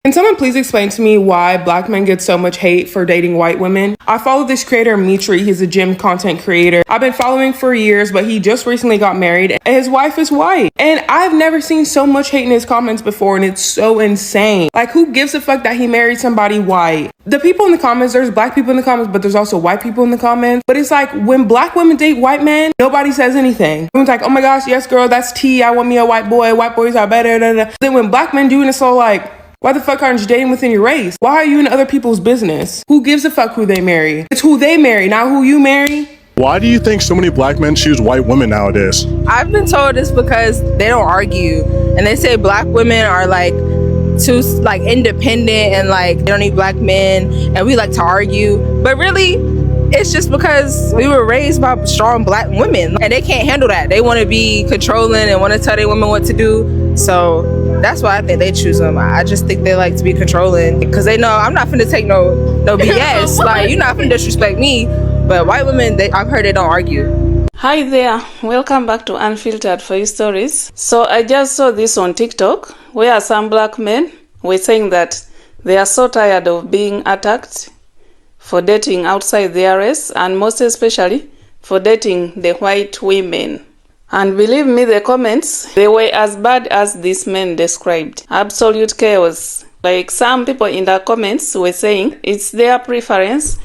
Can someone please explain to me why black men get so much hate for dating white women? I follow this creator, Mitri. He's a gym content creator. I've been following for years, but he just recently got married and his wife is white. And I've never seen so much hate in his comments before, and it's so insane. Like, who gives a fuck that he married somebody white? The people in the comments, there's black people in the comments, but there's also white people in the comments. But it's like, when black women date white men, nobody says anything. Everyone's like, oh my gosh, yes girl, that's tea. I want me a white boy. White boys are better. Then when black men do it, it's so like, why the fuck aren't you dating within your race? Why are you in other people's business? Who gives a fuck who they marry? It's who they marry, not who you marry. Why do you think so many black men choose white women nowadays? I've been told it's because they don't argue. And they say black women are like too like independent and like they don't need black men and we like to argue. But really, it's just because we were raised by strong black women and they can't handle that. They want to be controlling and want to tell their women what to do. So that's why I think they choose them. I just think they like to be controlling because they know I'm not finna take no BS. Like, you're not finna disrespect me. But white women, I've heard they don't argue. Hi there, welcome back to Unfiltered for You Stories. So I just saw this on TikTok where some black men were saying that they are so tired of being attacked for dating outside their race, and most especially for dating the white women. And believe me, the comments, they were as bad as these men described. Absolute chaos. Like, some people in the comments were saying it's their preference,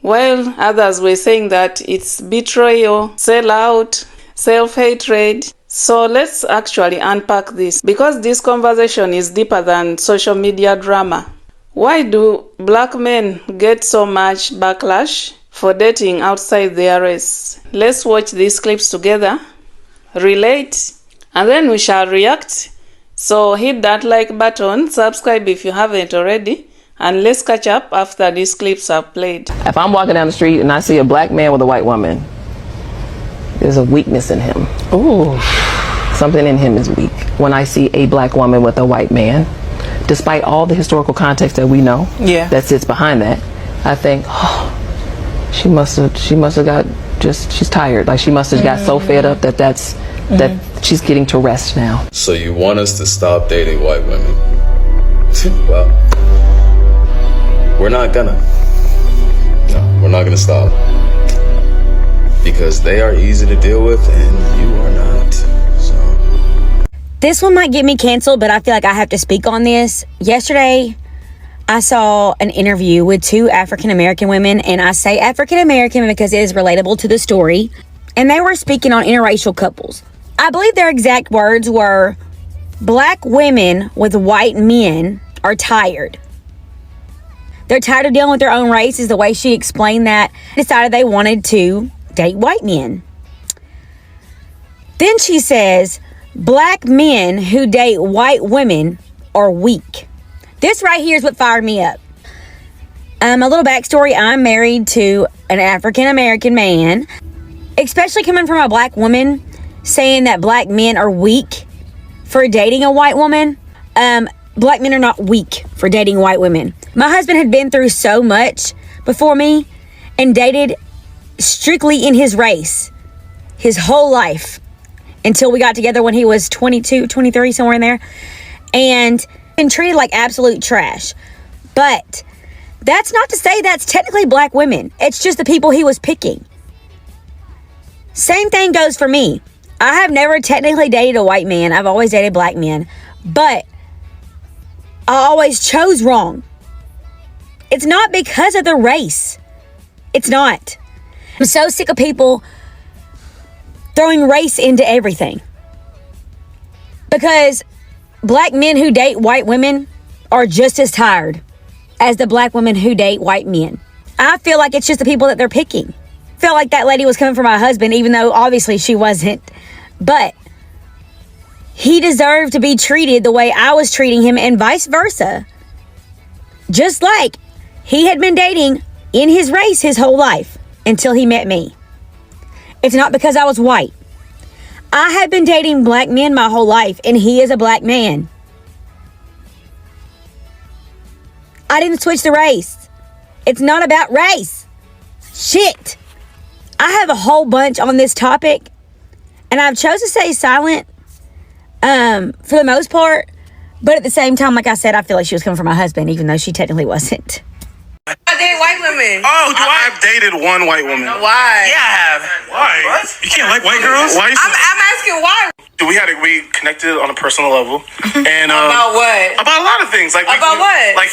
while others were saying that it's betrayal, sellout, self-hatred. So let's actually unpack this, because this conversation is deeper than social media drama. Why do black men get so much backlash for dating outside their race? Let's watch these clips together, relate, and then we shall react. So hit that like button, subscribe if you haven't already, and let's catch up after these clips are played. If I'm walking down the street and I see a black man with a white woman, there's a weakness in him. Ooh. Something in him is weak. When I see a black woman with a white man, despite all the historical context that we know that sits behind that, I think, oh, she must have got she's tired. Like, she must have got so fed up that that she's getting to rest now. So you want us to stop dating white women? Well, we're not gonna. No, we're not gonna stop. Because they are easy to deal with and you are not. So this one might get me canceled, but I feel like I have to speak on this. Yesterday, I saw an interview with two African-American women, and I say African-American because it is relatable to the story, and they were speaking on interracial couples. I believe their exact words were, black women with white men are tired. They're tired of dealing with their own race, is the way she explained that. Decided they wanted to date white men. Then she says, black men who date white women are weak. This right here is what fired me up. A little backstory. I'm married to an African-American man. Especially coming from a black woman saying that black men are weak for dating a white woman. Black men are not weak for dating white women. My husband had been through so much before me and dated strictly in his race his whole life until we got together when he was 22, 23, somewhere in there. And been treated like absolute trash. But that's not to say that's technically black women. It's just the people he was picking. Same thing goes for me. I have never technically dated a white man. I've always dated black men. But I always chose wrong. It's not because of the race. It's not. I'm so sick of people throwing race into everything. Because black men who date white women are just as tired as the black women who date white men. I feel like it's just the people that they're picking. I felt like that lady was coming for my husband, even though obviously she wasn't. But he deserved to be treated the way I was treating him, and vice versa. Just like he had been dating in his race his whole life until he met me. It's not because I was white. I had been dating black men my whole life, and he is a black man. I didn't switch the race. It's not about race. Shit. I have a whole bunch on this topic, and I've chosen to stay silent for the most part, But at the same time, like I said, I feel like she was coming from my husband, even though she technically wasn't. I date white women. Oh, I've dated one white woman. Why? Yeah, I have. Why? What? You can't like white girls? Why? I'm asking why. We connected on a personal level. And About what? About a lot of things. Like About what? Like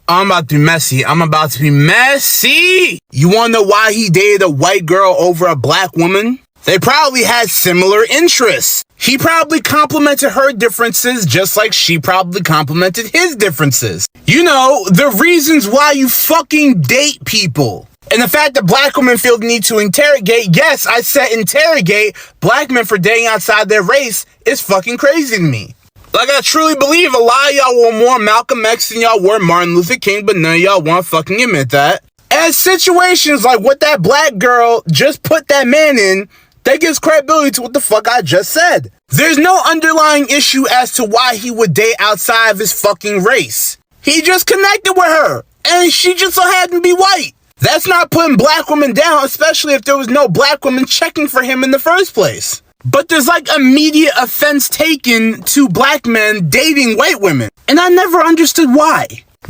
I'm about to be messy. I'm about to be messy. You wanna know why he dated a white girl over a black woman? They probably had similar interests. He probably complimented her differences just like she probably complimented his differences. You know, the reasons why you fucking date people. And the fact that black women feel the need to interrogate, yes, I said interrogate, black men for dating outside their race is fucking crazy to me. Like, I truly believe a lot of y'all were more Malcolm X than y'all were Martin Luther King, but none of y'all want to fucking admit that. And situations like what that black girl just put that man in, that gives credibility to what the fuck I just said. There's no underlying issue as to why he would date outside of his fucking race. He just connected with her, and she just so happened to be white. That's not putting black women down, especially if there was no black women checking for him in the first place. But there's like immediate offense taken to black men dating white women. And I never understood why.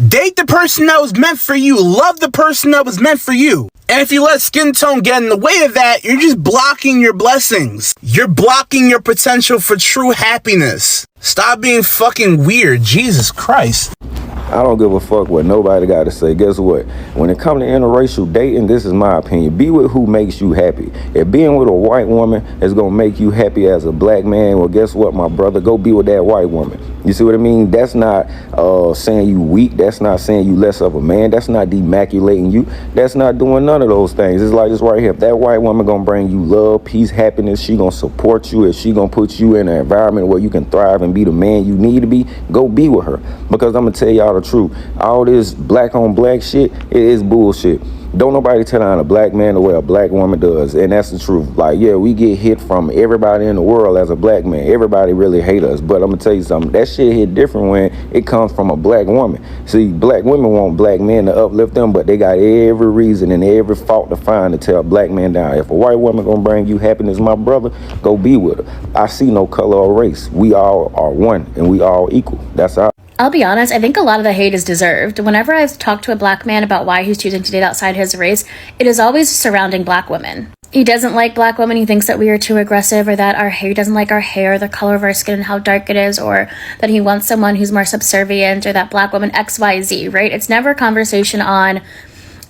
Date the person that was meant for you. Love the person that was meant for you. And if you let skin tone get in the way of that, you're just blocking your blessings. You're blocking your potential for true happiness. Stop being fucking weird. Jesus Christ. I don't give a fuck what nobody got to say. Guess what? When it comes to interracial dating, this is my opinion. Be with who makes you happy. If being with a white woman is going to make you happy as a black man, well, guess what, my brother? Go be with that white woman. You see what I mean? That's not saying you weak. That's not saying you less of a man. That's not demaculating you. That's not doing none of those things. It's like this right here. If that white woman going to bring you love, peace, happiness, she going to support you. If she going to put you in an environment where you can thrive and be the man you need to be, go be with her. Because I'm going to tell y'all the truth. All this black on black shit, it is bullshit. Don't nobody tell on a black man the way a black woman does, and that's the truth. Like, yeah, we get hit from everybody in the world as a black man. Everybody really hate us, but I'm gonna tell you something. That shit hit different when it comes from a black woman. See, black women want black men to uplift them, but they got every reason and every fault to find to tell black men down. If a white woman gonna bring you happiness, my brother, go be with her. I see no color or race. We all are one, and we all equal. That's our. I'll be honest, I think a lot of the hate is deserved. Whenever I've talked to a black man about why he's choosing to date outside his race, it is always surrounding black women. He doesn't like black women, he thinks that we are too aggressive, or that he doesn't like our hair, the color of our skin, and how dark it is, or that he wants someone who's more subservient, or that black woman XYZ, right? It's never a conversation on,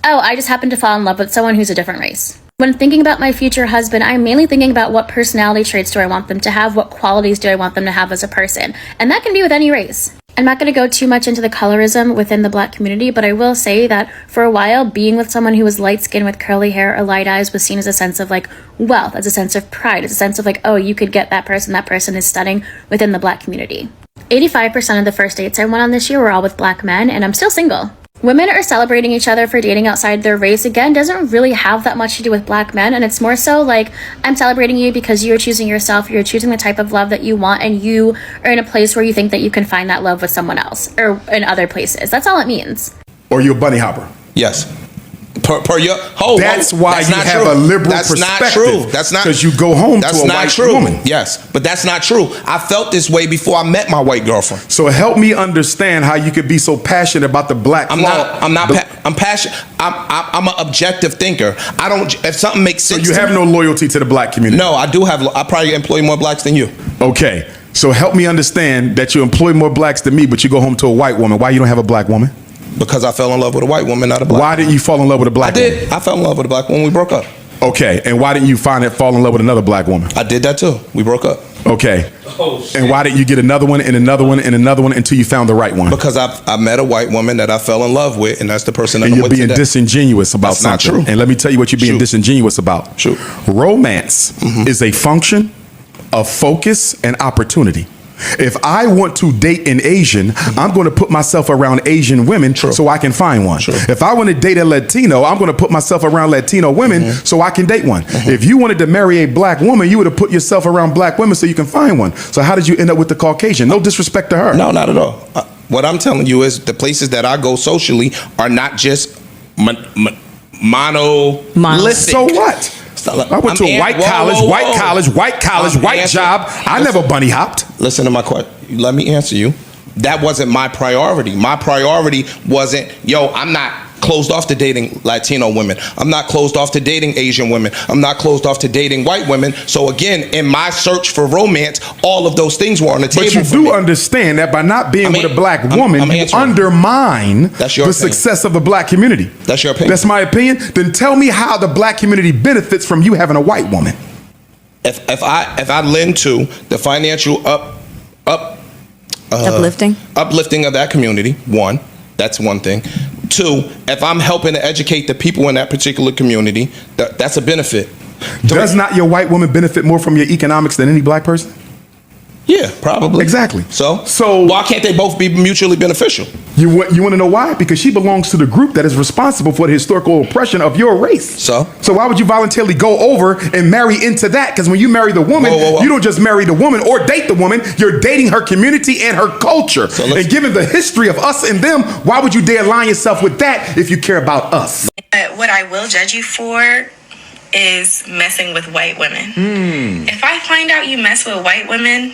oh, I just happen to fall in love with someone who's a different race. When thinking about my future husband, I'm mainly thinking about what personality traits do I want them to have, what qualities do I want them to have as a person, and that can be with any race. I'm not going to go too much into the colorism within the black community, but I will say that for a while, being with someone who was light-skinned with curly hair or light eyes was seen as a sense of like wealth, as a sense of pride, as a sense of like, oh, you could get that person is stunning within the black community. 85% of the first dates I went on this year were all with black men, and I'm still single. Women are celebrating each other for dating outside their race, again, doesn't really have that much to do with black men, and it's more so like, I'm celebrating you because you're choosing yourself, you're choosing the type of love that you want, and you are in a place where you think that you can find that love with someone else, or in other places. That's all it means. Or you're a bunny hopper. Yes. Per your whole. That's why that's you have true. a liberal that's perspective. That's not true. That's not because you go home to a white true. woman. Yes, but that's not true. I felt this way before I met my white girlfriend. So help me understand how you could be so passionate about the black. I'm passionate. I'm an objective thinker. I don't. If something makes sense. So you have no loyalty to the black community. No, I do have. I probably employ more blacks than you. Okay, so help me understand that you employ more blacks than me, but you go home to a white woman. Why you don't have a black woman? Because I fell in love with a white woman, not a black. Why didn't you fall in love with a black woman? I did. I fell in love with a black woman. We broke up. Okay, and why didn't you fall in love with another black woman? I did that too. We broke up. Okay. Oh, and why didn't you get another one and another one and another one until you found the right one? Because I met a white woman that I fell in love with, and that's the person that and I'm you're with being today. Disingenuous about that's something. Not true. And let me tell you what you're being disingenuous about. True. Romance is a function of focus and opportunity. If I want to date an Asian, I'm going to put myself around Asian women so I can find one. If I want to date a Latino, I'm going to put myself around Latino women so I can date one. If you wanted to marry a black woman, you would have put yourself around black women so you can find one. So how did you end up with the Caucasian? No disrespect to her. No, not at all. What I'm telling you is the places that I go socially are not just monolithic. So what? I went to a white college, white job. I never bunny hopped. Listen to my question. Let me answer you. that wasn't my priority. My priority wasn't, yo, I'm not closed off to dating Latino women. I'm not closed off to dating Asian women. I'm not closed off to dating white women. So again, in my search for romance, all of those things were on the table. But you do understand that by not being with a black woman, you undermine the success of the black community. That's your opinion. That's my opinion. Then tell me how the black community benefits from you having a white woman. If I lend to the financial uplifting of that community, one, that's one thing. Two, if I'm helping to educate the people in that particular community, that's a benefit. Does not your white woman benefit more from your economics than any black person? Yeah, probably. Exactly. So why can't they both be mutually beneficial? You want to know why? Because she belongs to the group that is responsible for the historical oppression of your race. So why would you voluntarily go over and marry into that? Because when you marry the woman, you don't just marry the woman or date the woman. You're dating her community and her culture. And given the history of us and them, why would you dare align yourself with that if you care about us? What I will judge you for is messing with white women. If I find out you mess with white women,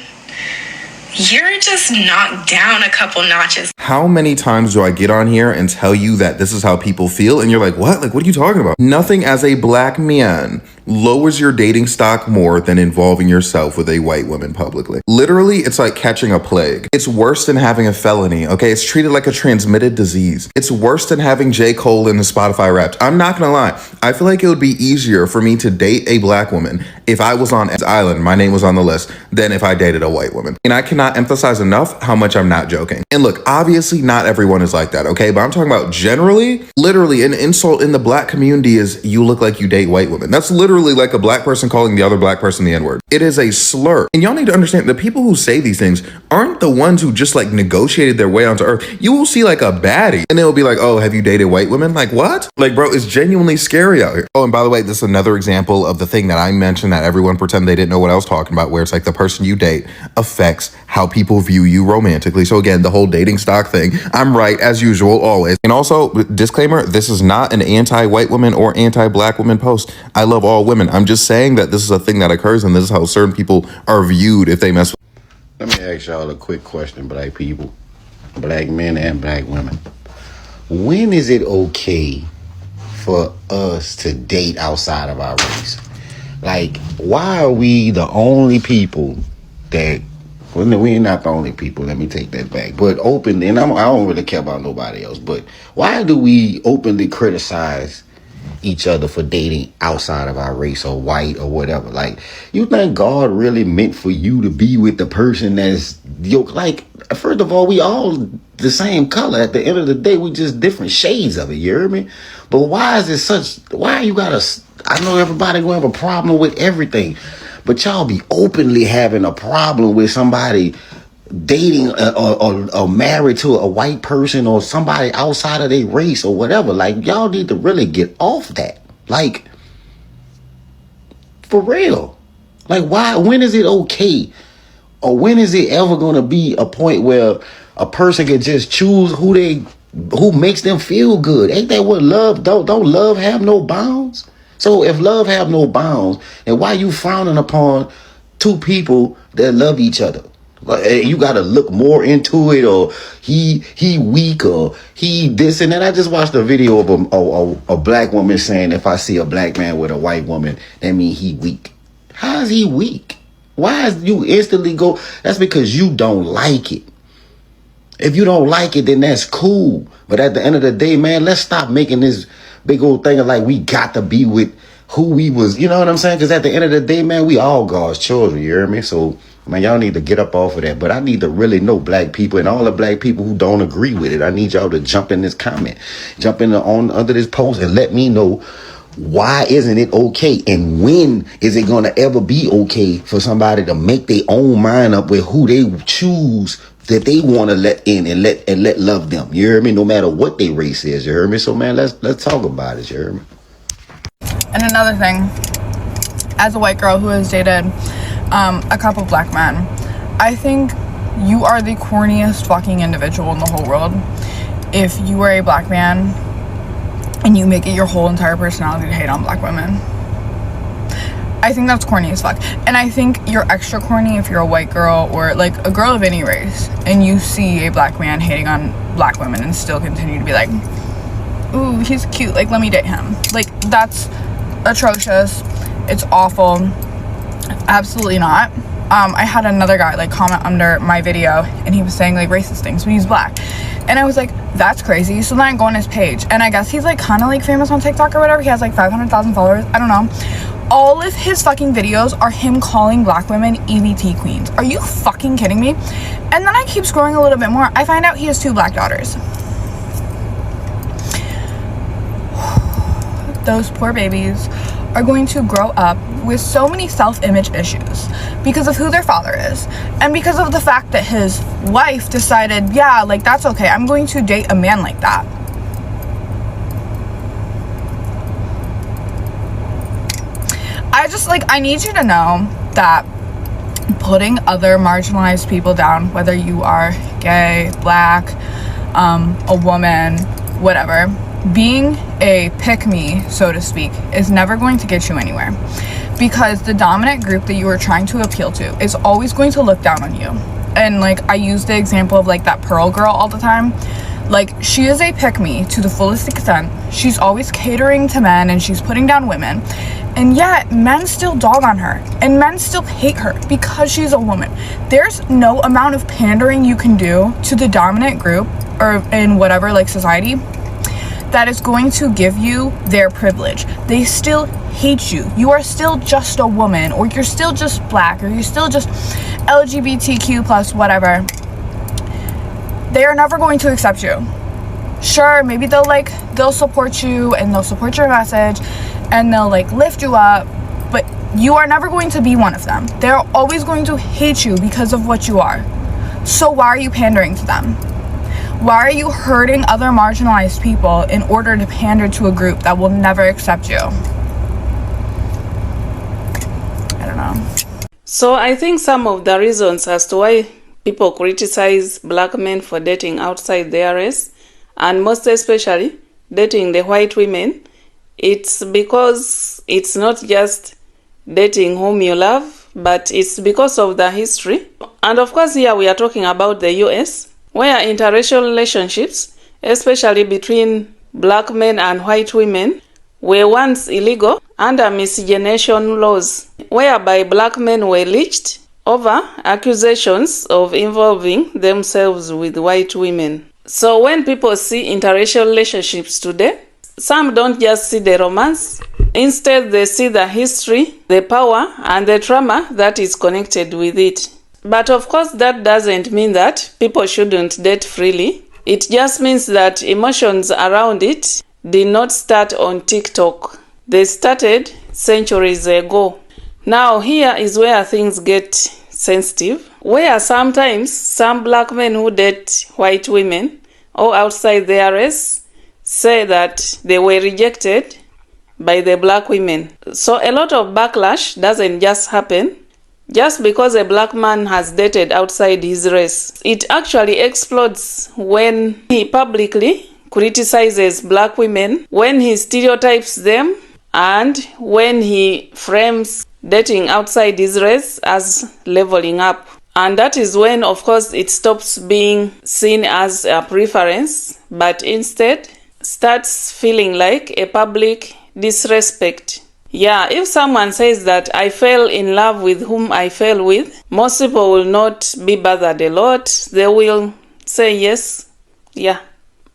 you're just knocked down a couple notches. How many times do I get on here and tell you that this is how people feel? And you're like, what? Like, what are you talking about? Nothing as a black man lowers your dating stock more than involving yourself with a white woman publicly. Literally, it's like catching a plague. It's worse than having a felony, okay? It's treated like a transmitted disease. It's worse than having J. Cole in the Spotify Wrapped. I'm not gonna lie. I feel like it would be easier for me to date a black woman if I was on Island, my name was on the list, than if I dated a white woman. And I cannot emphasize enough how much I'm not joking. And look, obviously not everyone is like that, okay? But I'm talking about generally, literally an insult in the black community is you look like you date white women. That's literally like a black person calling the other black person the N-word. It is a slur. And y'all need to understand the people who say these things aren't the ones who just like negotiated their way onto earth. You will see like a baddie and they'll be like, oh, have you dated white women? Like what? Like, bro, it's genuinely scary out here. Oh, and by the way, this is another example of the thing that I mentioned that everyone pretend they didn't know what I was talking about, where it's like the person you date affects how people view you romantically. So again, the whole dating stock thing, I'm right as usual, always. And also, disclaimer, this is not an anti-white woman or anti-black woman post. I love all women. I'm just saying that this is a thing that occurs and this is how certain people are viewed if they mess with. Let me ask y'all a quick question, black people, black men and black women. When is it okay for us to date outside of our race? Like, why are we the only people that, well, no, we're not the only people, let me take that back, but openly, and I don't really care about nobody else, but why do we openly criticize each other for dating outside of our race or white or whatever? Like, you think God really meant for you to be with the person that's like, first of all, we all the same color. At the end of the day, we just different shades of it, you hear me? But why is it why you gotta, I know everybody gonna have a problem with everything, but y'all be openly having a problem with somebody dating or married to a white person or somebody outside of their race or whatever. Like, y'all need to really get off that. Like, for real. Like, why? When is it okay? Or when is it ever going to be a point where a person can just choose who makes them feel good? Ain't that what love, don't love have no bounds? So if love have no bounds, then why you frowning upon two people that love each other? You got to look more into it, or he weak, or he this and that. I just watched a video of a black woman saying, if I see a black man with a white woman, that mean he weak. How is he weak? Why is you instantly go? That's because you don't like it. If you don't like it, then that's cool. But at the end of the day, man, let's stop making this big old thing of like we got to be with who we was. You know what I'm saying? Because at the end of the day, man, we all God's children. You hear me? So, man, y'all need to get up off of that. But I need to really know black people and all the black people who don't agree with it. I need y'all to jump in this comment, jump in under this post, and let me know, why isn't it okay? And when is it going to ever be okay for somebody to make their own mind up with who they choose that they want to let in and let love them? You hear me? No matter what their race is. You hear me? So, man, let's talk about it. You hear me? And another thing, as a white girl who has dated a couple black men, I think you are the corniest fucking individual in the whole world if you are a black man and you make it your whole entire personality to hate on black women. I think that's corny as fuck. And I think you're extra corny if you're a white girl or like a girl of any race and you see a black man hating on black women and still continue to be like, ooh, he's cute, like let me date him. Like that's atrocious. It's awful. Absolutely not. I had another guy like comment under my video and he was saying like racist things when he's black. And I was like, that's crazy. So then I go on his page and I guess he's like kind of like famous on TikTok or whatever. He has like 500,000 followers. I don't know. All of his fucking videos are him calling black women EBT queens. Are you fucking kidding me? And then I keep scrolling a little bit more. I find out he has 2 black daughters. Those poor babies are going to grow up with so many self-image issues because of who their father is and because of the fact that his wife decided, yeah, like that's okay, I'm going to date a man like that. I need you to know that putting other marginalized people down, whether you are gay, black, a woman, whatever, being a pick-me, so to speak, is never going to get you anywhere because the dominant group that you are trying to appeal to is always going to look down on you. And like I use the example of like that Pearl girl all the time. Like she is a pick-me to the fullest extent. She's always catering to men and she's putting down women, and yet men still dog on her and men still hate her because she's a woman. There's no amount of pandering you can do to the dominant group or in whatever like society that is going to give you their privilege. They still hate you. You are still just a woman, or you're still just black, or you're still just LGBTQ plus whatever. They are never going to accept you. Sure, maybe they'll support you and they'll support your message and they'll like lift you up, but you are never going to be one of them. They're always going to hate you because of what you are. So why are you pandering to them? Why are you hurting other marginalized people in order to pander to a group that will never accept you? I don't know. So I think some of the reasons as to why people criticize black men for dating outside their race, and most especially dating the white women, it's because it's not just dating whom you love, but it's because of the history. And of course here we are talking about the US, where interracial relationships, especially between black men and white women, were once illegal under miscegenation laws, whereby black men were lynched over accusations of involving themselves with white women. So when people see interracial relationships today, some don't just see the romance. Instead, they see the history, the power, and the trauma that is connected with it. But of course, that doesn't mean that people shouldn't date freely. It just means that emotions around it did not start on TikTok. They started centuries ago. Now, here is where things get sensitive, where sometimes some black men who date white women or outside their race say that they were rejected by the black women. So a lot of backlash doesn't just happen just because a black man has dated outside his race. It actually explodes when he publicly criticizes black women, when he stereotypes them, and when he frames dating outside his race as leveling up. And that is when, of course, it stops being seen as a preference, but instead starts feeling like a public disrespect. Yeah, if someone says that I fell in love with whom I fell with, most people will not be bothered a lot. They will say yes, yeah.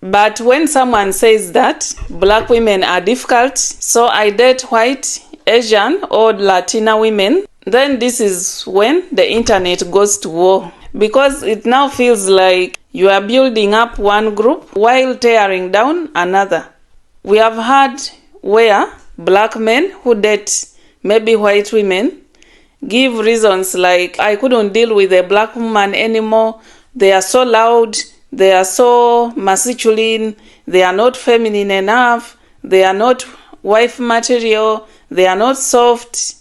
But when someone says that black women are difficult, so I date white, Asian, or Latina women, then this is when the internet goes to war. Because it now feels like you are building up one group while tearing down another. We have had where black men who date maybe white women give reasons like, I couldn't deal with a black woman anymore, they are so loud, they are so masculine, they are not feminine enough, they are not wife material, they are not soft,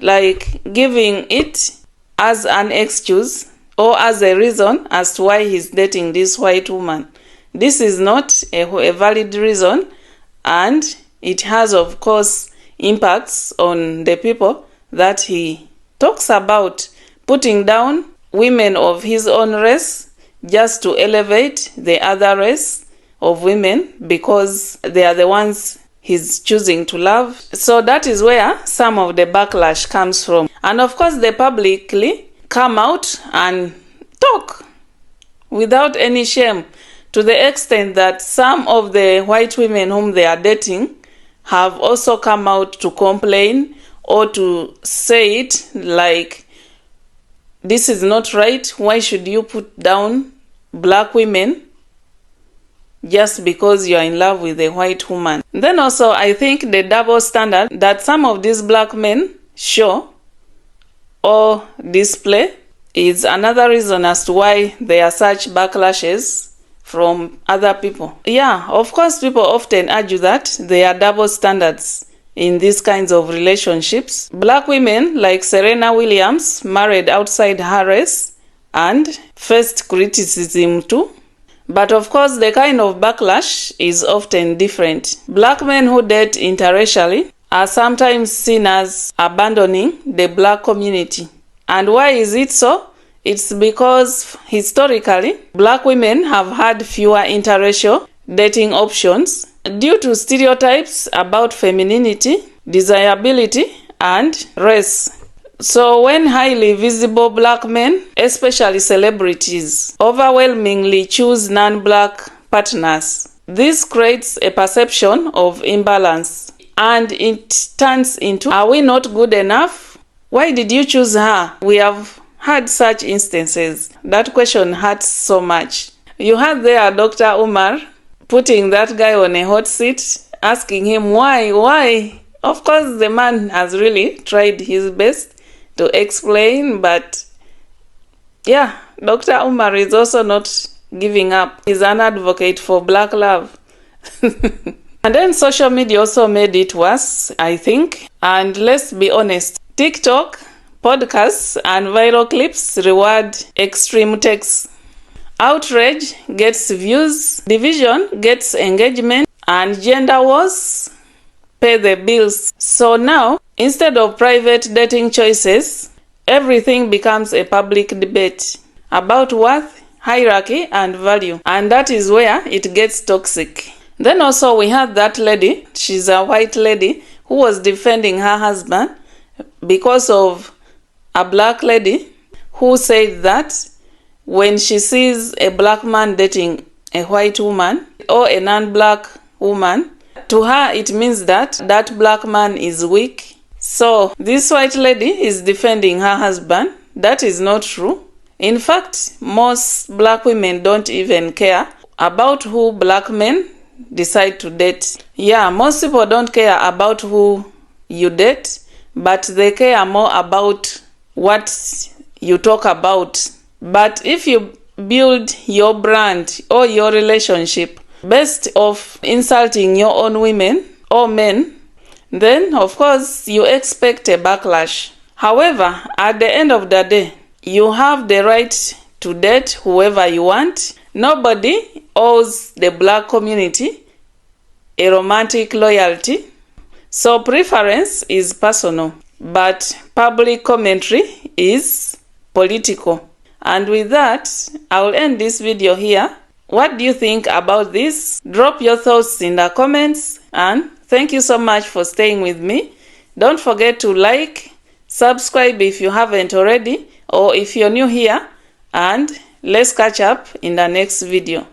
like giving it as an excuse or as a reason as to why he's dating this white woman. This is not a valid reason, and it has, of course, impacts on the people that he talks about putting down women of his own race just to elevate the other race of women because they are the ones he's choosing to love. So that is where some of the backlash comes from. And of course, they publicly come out and talk without any shame, to the extent that some of the white women whom they are dating have also come out to complain or to say it like, this is not right. Why should you put down black women just because you're in love with a white woman? Then also, I think the double standard that some of these black men show or display is another reason as to why there are such backlashes from other people. Yeah, of course, people often argue that there are double standards in these kinds of relationships. Black women like Serena Williams married outside her race and faced criticism too. But of course, the kind of backlash is often different. Black men who date interracially are sometimes seen as abandoning the black community. And why is it so? It's because historically, black women have had fewer interracial dating options due to stereotypes about femininity, desirability, and race. So when highly visible black men, especially celebrities, overwhelmingly choose non-black partners, this creates a perception of imbalance. And it turns into, are we not good enough? Why did you choose her? We have had such instances. That question hurts so much. You had there Dr. Umar putting that guy on a hot seat, asking him why. Of course, the man has really tried his best to explain, but yeah, Dr. Umar is also not giving up. He's an advocate for black love. And then social media also made it worse, I think. And let's be honest, TikTok, podcasts, and viral clips reward extreme takes. Outrage gets views, division gets engagement, and gender wars pay the bills. So now, instead of private dating choices, everything becomes a public debate about worth, hierarchy, and value. And that is where it gets toxic. Then also we had that lady, she's a white lady, who was defending her husband because of a black lady who said that when she sees a black man dating a white woman or a non-black woman, to her it means that that black man is weak. So this white lady is defending her husband. That is not true. In fact, most black women don't even care about who black men decide to date. Yeah, most people don't care about who you date, but they care more about what you talk about. But if you build your brand or your relationship based off insulting your own women or men, then of course you expect a backlash. However, at the end of the day, you have the right to date whoever you want. Nobody owes the black community a romantic loyalty. So preference is personal, but public commentary is political. And with that, I will end this video here. What do you think about this? Drop your thoughts in the comments, and thank you so much for staying with me. Don't forget to like, subscribe if you haven't already, or if you're new here, and let's catch up in the next video.